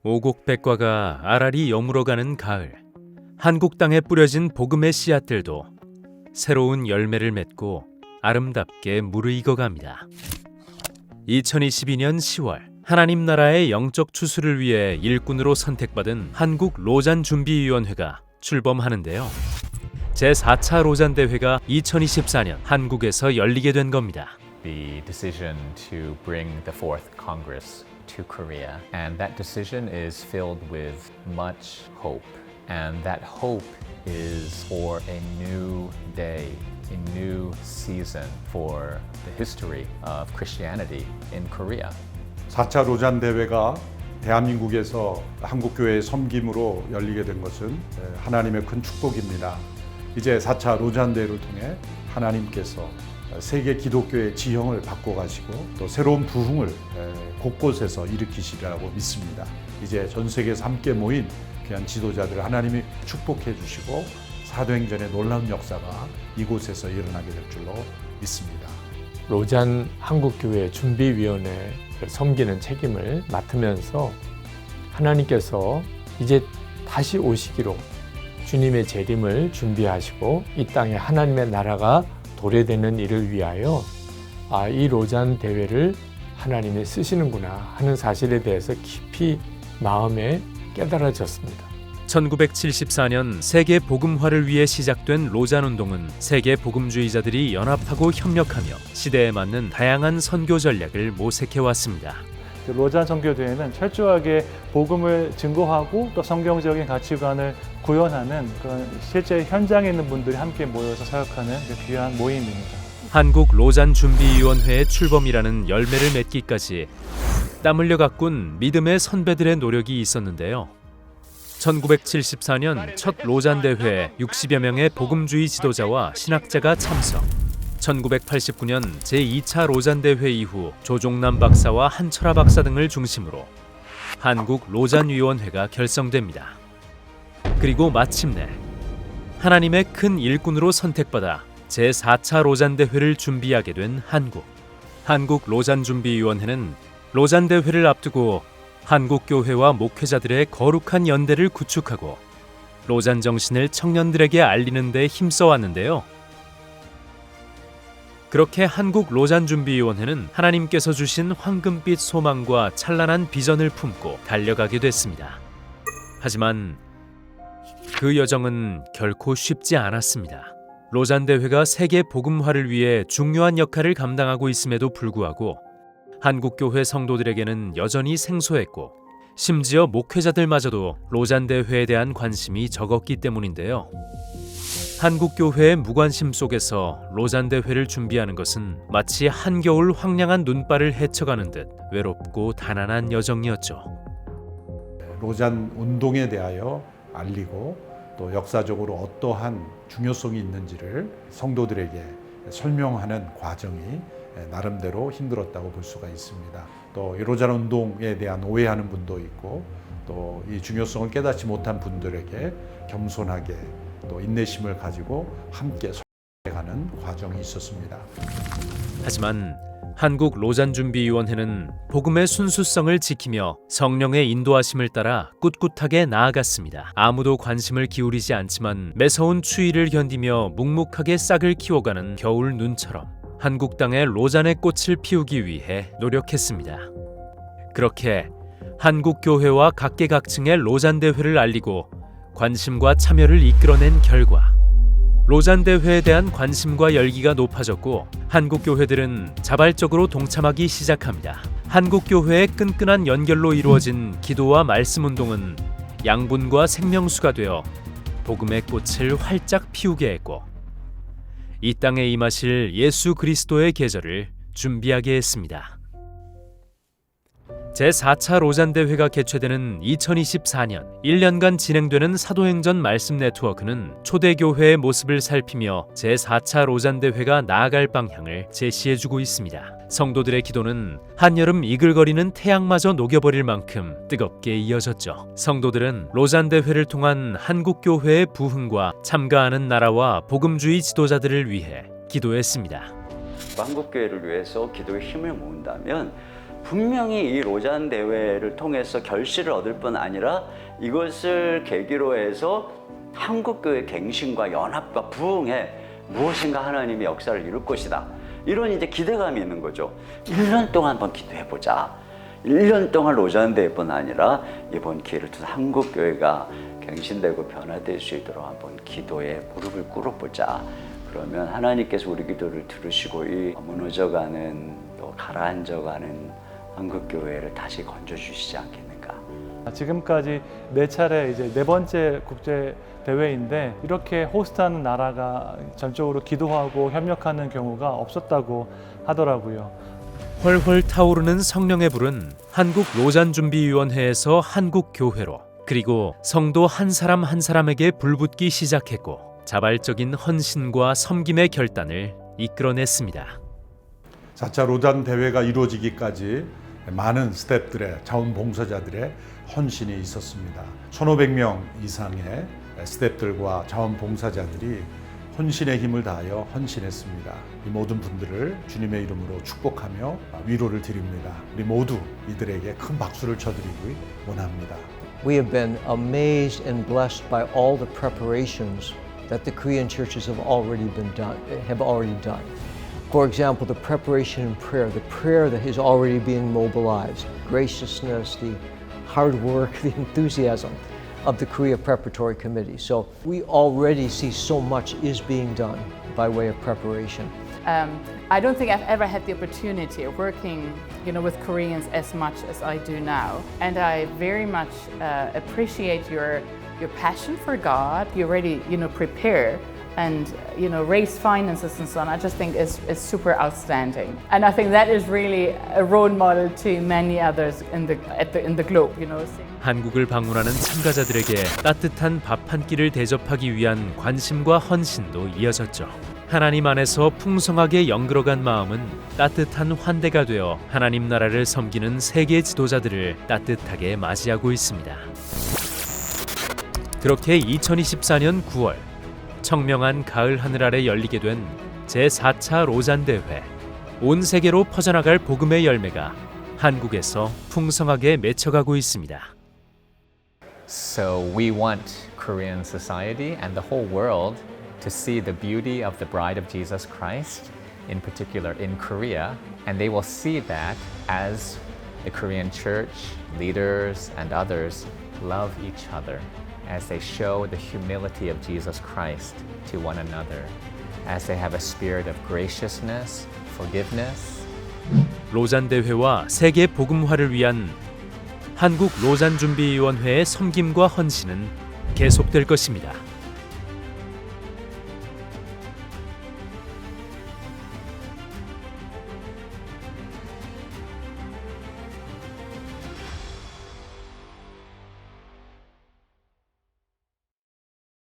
오곡백과가 알알이 여물어가는 가을, 한국 땅에 뿌려진 복음의 씨앗들도 새로운 열매를 맺고 아름답게 무르익어갑니다. 2022년 10월 하나님 나라의 영적 추수를 위해 일꾼으로 선택받은 한국 로잔 준비위원회가 출범하는데요. 제4차 로잔 대회가 2024년 한국에서 열리게 된 겁니다. The decision to bring the fourth Congress to Korea, and that decision is filled with much hope, and that hope is for a new day, a new season for the history of Christianity in Korea. 4차 로잔 대회가 대한민국에서 한국교회의 섬김으로 열리게 된 것은 하나님의 큰 축복입니다. 이제 4차 로잔 대회를 통해 하나님께서 세계 기독교의 지형을 바꿔가시고 또 새로운 부흥을 곳곳에서 일으키시리라고 믿습니다. 이제 전 세계에서 함께 모인 귀한 지도자들을 하나님이 축복해 주시고 사도행전의 놀라운 역사가 이곳에서 일어나게 될 줄로 믿습니다. 로잔 한국교회 준비위원회를 섬기는 책임을 맡으면서 하나님께서 이제 다시 오시기로 주님의 재림을 준비하시고 이 땅에 하나님의 나라가 도래되는 일을 위하여 이 로잔 대회를 하나님이 쓰시는구나 하는 사실에 대해서 깊이 마음에 깨달아졌습니다. 1974년 세계 복음화를 위해 시작된 로잔 운동은 세계 복음주의자들이 연합하고 협력하며 시대에 맞는 다양한 선교 전략을 모색해 왔습니다. 로잔 선교대회는 철저하게 복음을 증거하고 또 성경적인 가치관을 구현하는 그런 실제 현장에 있는 분들이 함께 모여서 사역하는 귀한 모임입니다. 한국 로잔 준비위원회의 출범이라는 열매를 맺기까지 땀 흘려 가꾼 믿음의 선배들의 노력이 있었는데요. 1974년 첫 로잔 대회에 60여 명의 복음주의 지도자와 신학자가 참석. 1989년 제2차 로잔 대회 이후 조종남 박사와 한철아 박사 등을 중심으로 한국 로잔 위원회가 결성됩니다. 그리고 마침내 하나님의 큰 일꾼으로 선택받아 제4차 로잔 대회를 준비하게 된 한국 로잔 준비위원회는 로잔 대회를 앞두고 한국 교회와 목회자들의 거룩한 연대를 구축하고 로잔 정신을 청년들에게 알리는 데 힘써 왔는데요. 그렇게 한국 로잔 준비위원회는 하나님께서 주신 황금빛 소망과 찬란한 비전을 품고 달려가게 됐습니다. 하지만 그 여정은 결코 쉽지 않았습니다. 로잔 대회가 세계 복음화를 위해 중요한 역할을 감당하고 있음에도 불구하고 한국 교회 성도들에게는 여전히 생소했고 심지어 목회자들마저도 로잔 대회에 대한 관심이 적었기 때문인데요. 한국 교회의 무관심 속에서 로잔 대회를 준비하는 것은 마치 한겨울 황량한 눈발을 헤쳐가는 듯 외롭고 단안한 여정이었죠. 로잔 운동에 대하여 알리고 또 역사적으로 어떠한 중요성이 있는지를 성도들에게 설명하는 과정이 나름대로 힘들었다고 볼 수가 있습니다. 또 이 로잔 운동에 대한 오해하는 분도 있고 또 이 중요성을 깨닫지 못한 분들에게 겸손하게 또 인내심을 가지고 함께 설명해가는 과정이 있었습니다. 하지만 한국 로잔 준비위원회는 복음의 순수성을 지키며 성령의 인도하심을 따라 꿋꿋하게 나아갔습니다. 아무도 관심을 기울이지 않지만 매서운 추위를 견디며 묵묵하게 싹을 키워가는 겨울 눈처럼 한국 땅에 로잔의 꽃을 피우기 위해 노력했습니다. 그렇게 한국 교회와 각계각층의 로잔 대회를 알리고 관심과 참여를 이끌어낸 결과 로잔 대회에 대한 관심과 열기가 높아졌고 한국 교회들은 자발적으로 동참하기 시작합니다. 한국 교회의 끈끈한 연결로 이루어진 기도와 말씀 운동은 양분과 생명수가 되어 복음의 꽃을 활짝 피우게 했고 이 땅에 임하실 예수 그리스도의 계절을 준비하게 했습니다. 제4차 로잔 대회가 개최되는 2024년 1년간 진행되는 사도행전 말씀 네트워크는 초대교회의 모습을 살피며 제4차 로잔 대회가 나아갈 방향을 제시해주고 있습니다. 성도들의 기도는 한여름 이글거리는 태양마저 녹여버릴 만큼 뜨겁게 이어졌죠. 성도들은 로잔 대회를 통한 한국 교회의 부흥과 참가하는 나라와 복음주의 지도자들을 위해 기도했습니다. 한국 교회를 위해서 기도의 힘을 모은다면 분명히 이 로잔 대회를 통해서 결실을 얻을 뿐 아니라 이것을 계기로 해서 한국교회 갱신과 연합과 부흥에 무엇인가 하나님의 역사를 이룰 것이다. 이런 이제 기대감이 있는 거죠. 1년 동안 한번 기도해보자. 1년 동안 로잔 대회뿐 아니라 이번 기회를 통해서 한국교회가 갱신되고 변화될 수 있도록 한번 기도에 무릎을 꿇어보자. 그러면 하나님께서 우리 기도를 들으시고 이 무너져가는 또 가라앉아가는 한국교회를 다시 건져주시지 않겠는가. 지금까지 4차례 이제 4번째 국제 대회인데 이렇게 호스트하는 나라가 전적으로 기도하고 협력하는 경우가 없었다고 하더라고요. 훨훨 타오르는 성령의 불은 한국 로잔준비위원회에서 한국교회로 그리고 성도 한 사람 한 사람에게 불붙기 시작했고 자발적인 헌신과 섬김의 결단을 이끌어냈습니다. 4차 로잔 대회가 이루어지기까지 많은 스태프들의 자원봉사자들의 헌신이 있었습니다. 1,500명 이상의 스태프들과 자원봉사자들이 헌신의 힘을 다하여 헌신했습니다. 이 모든 분들을 주님의 이름으로 축복하며 위로를 드립니다. 우리 모두 이들에게 큰 박수를 쳐드리기 원합니다. We have been amazed and blessed by all the preparations that the Korean churches have already done. For example, the preparation in prayer, the prayer that is already being mobilized, graciousness, the hard work, the enthusiasm of the Korea Preparatory Committee. So we already see so much is being done by way of preparation. I don't think I've ever had the opportunity of working, with Koreans as much as I do now, and I very much appreciate your passion for God. You already, prepare and raise finances and so on. I just think is super outstanding, and I think that is really a role model to many others in the globe. 한국을 방문하는 참가자들에게 따뜻한 밥 한 끼를 대접하기 위한 관심과 헌신도 이어졌죠. 하나님 안에서 풍성하게 연결어간 마음은 따뜻한 환대가 되어 하나님 나라를 섬기는 세계 지도자들을 따뜻하게 맞이하고 있습니다. 그렇게 2024년 9월 청명한 가을 하늘 아래 열리게 된 제4차 로잔 대회. 온 세계로 퍼져나갈 복음의 열매가 한국에서 풍성하게 맺혀가고 있습니다. So we want Korean society and the whole world to see the beauty of the bride of Jesus Christ, in particular in Korea, and they will see that as the Korean church, leaders, and others love each other, as they show the humility of Jesus Christ to one another, as they have a spirit of graciousness, forgiveness. 로잔 대회와 세계 복음화를 위한 한국 로잔 준비위원회의 섬김과 헌신은 계속될 것입니다.